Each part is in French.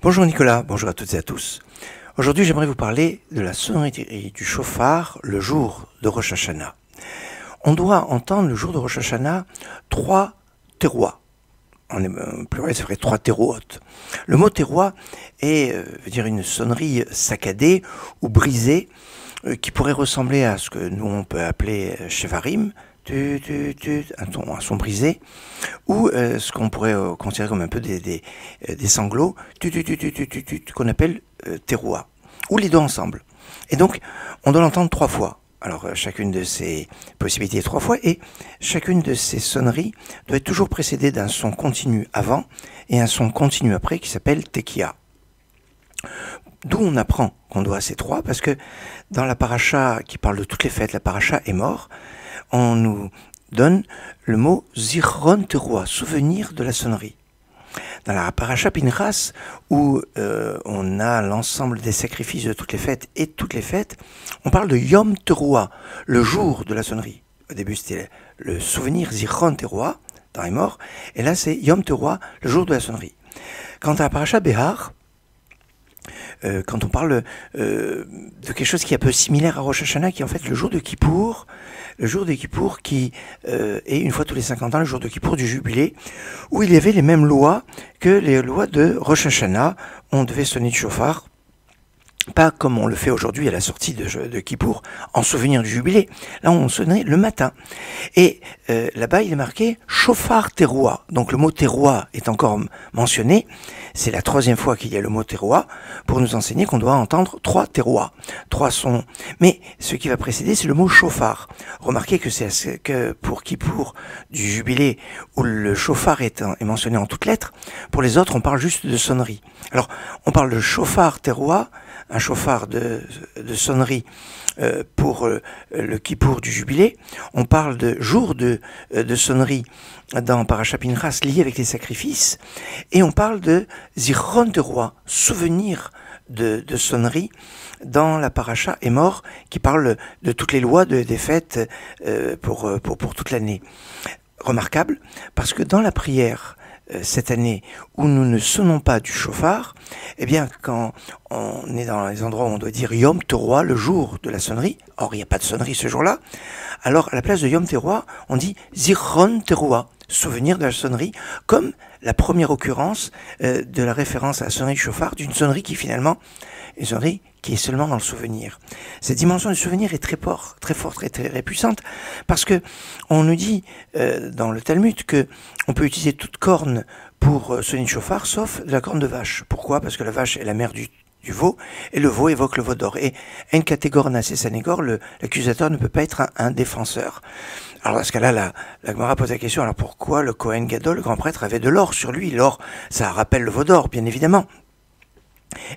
Bonjour Nicolas, bonjour à toutes et à tous. Aujourd'hui, j'aimerais vous parler de la sonnerie du chauffard le jour de Rosh Hashanah. On doit entendre le jour de Rosh Hashanah 3 terois. En pluriel, ça ferait 3 teroot. Le mot teroa veut dire une sonnerie saccadée ou brisée qui pourrait ressembler à ce que nous on peut appeler shevarim, un son brisé, ou ce qu'on pourrait considérer comme un peu des sanglots, qu'on appelle teroa, ou les deux ensemble. Et donc, on doit l'entendre 3 fois. Alors, chacune de ces possibilités est 3 fois, et chacune de ces sonneries doit être toujours précédée d'un son continu avant et un son continu après qui s'appelle tekia. D'où on apprend qu'on doit ces 3, parce que dans la paracha qui parle de toutes les fêtes, la paracha est mort, on nous donne le mot zichron teroa, souvenir de la sonnerie. Dans la paracha Pinchas, où on a l'ensemble des sacrifices de toutes les fêtes et toutes les fêtes, on parle de Yom Teroa, le jour de la sonnerie. Au début, c'était le souvenir Zichron Teroa, dans les morts, et là, c'est Yom Teroa, le jour de la sonnerie. Quant à la paracha Behar, quand on parle de quelque chose qui est un peu similaire à Rosh Hashanah, qui est en fait le jour de Kippour, qui est une fois tous les 50 ans, le jour de Kippour du jubilé, où il y avait les mêmes lois que les lois de Rosh Hashanah. On devait sonner du chauffard, pas comme on le fait aujourd'hui à la sortie de Kippour, en souvenir du jubilé. Là, on sonnait le matin. Et là-bas, il est marqué chauffard teroa. Donc le mot teroa est encore mentionné. C'est la 3e fois qu'il y a le mot teroa pour nous enseigner qu'on doit entendre 3 teroa, 3 sons. Mais ce qui va précéder, c'est le mot chauffard. Remarquez que pour Kippour du jubilé, où le chauffard est mentionné en toutes lettres, pour les autres, on parle juste de sonnerie. Alors, on parle de chauffard teroa, un chauffard de sonnerie pour le Kippour du jubilé. On parle de jour de sonnerie dans Parashat Pinchas lié avec les sacrifices. Et on parle de zichron teroa, souvenir de sonnerie, dans la paracha est mort, qui parle de toutes les lois des fêtes pour toute l'année. Remarquable, parce que dans la prière cette année où nous ne sonnons pas du chauffard, eh bien quand on est dans les endroits où on doit dire Yom Teroa, le jour de la sonnerie, or il n'y a pas de sonnerie ce jour-là, alors à la place de Yom Teroa, on dit Zichron Teroa, souvenir de la sonnerie, comme la première occurrence de la référence à la sonnerie du chauffard, d'une sonnerie qui finalement est une sonnerie qui est seulement dans le souvenir. Cette dimension du souvenir est très forte, très puissante, parce que on nous dit dans le Talmud que on peut utiliser toute corne pour sonner le chauffard, sauf de la corne de vache. Pourquoi? Parce que la vache est la mère du veau, et le veau évoque le veau d'or. Et en catégore nasé sanégor, l'accusateur ne peut pas être un défenseur. Alors dans ce cas-là, la Gemara pose la question, alors pourquoi le Kohen Gadol, le grand prêtre, avait de l'or sur lui? L'or, ça rappelle le veau d'or, bien évidemment.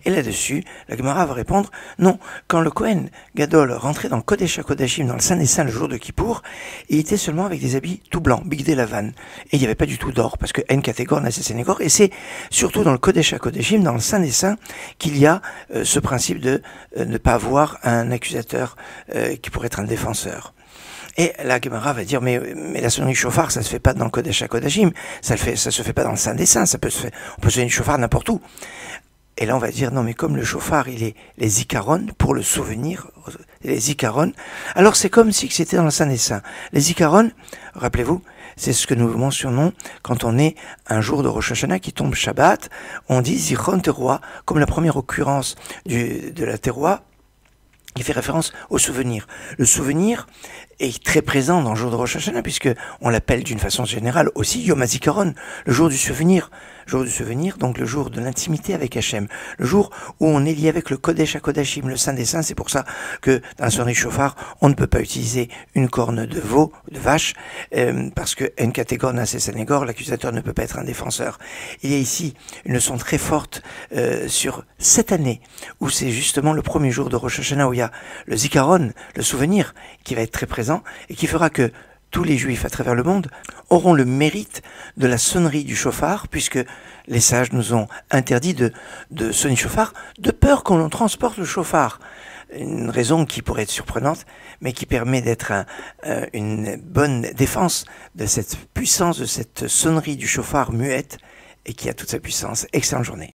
Et là-dessus, la Gemara va répondre, non, quand le Kohen Gadol rentrait dans le Kodesh HaKodashim, dans le Saint des Saints le jour de Kippour, il était seulement avec des habits tout blancs, Bigdei Lavan. Et il n'y avait pas du tout d'or, parce que En Catégor, Nasé Sénégor, et c'est surtout dans le Kodesh HaKodashim, dans le Saint des Saints, qu'il y a ce principe de ne pas avoir un accusateur qui pourrait être un défenseur. Et la Gemara va dire, mais la sonnerie du chauffard, ça se fait pas dans le Kodesh HaKodashim, ça se fait pas dans le Saint des Saints, on peut sonner du chauffard n'importe où. Et là, on va dire, non, mais comme le chauffard, il est les zikaron, pour le souvenir, les zikaron, alors c'est comme si c'était dans le Saint des Saints. Les zikaron, rappelez-vous, c'est ce que nous mentionnons quand on est un jour de Rosh Hashanah qui tombe Shabbat, on dit zichron teroa, comme la première occurrence de la teroa, qui fait référence au souvenir. Le souvenir est très présent dans le jour de Rosh Hashanah, puisque on l'appelle d'une façon générale aussi Yom HaZikaron, le jour du souvenir. Jour du souvenir, donc le jour de l'intimité avec Hachem, le jour où on est lié avec le Kodesh HaKodashim, le Saint des Saints. C'est pour ça que dans la sonnerie chauffard, on ne peut pas utiliser une corne de veau, de vache, parce que En Catégor Nasé Sanégor, l'accusateur ne peut pas être un défenseur. Il y a ici une leçon très forte sur cette année, où c'est justement le premier jour de Rosh Hashanah, où il y a le Zikaron, le souvenir, qui va être très présent, et qui fera que tous les juifs à travers le monde auront le mérite de la sonnerie du chauffard, puisque les sages nous ont interdit de sonner le chauffard, de peur qu'on transporte le chauffard. Une raison qui pourrait être surprenante, mais qui permet d'être une bonne défense de cette puissance, de cette sonnerie du chauffard muette, et qui a toute sa puissance. Excellente journée.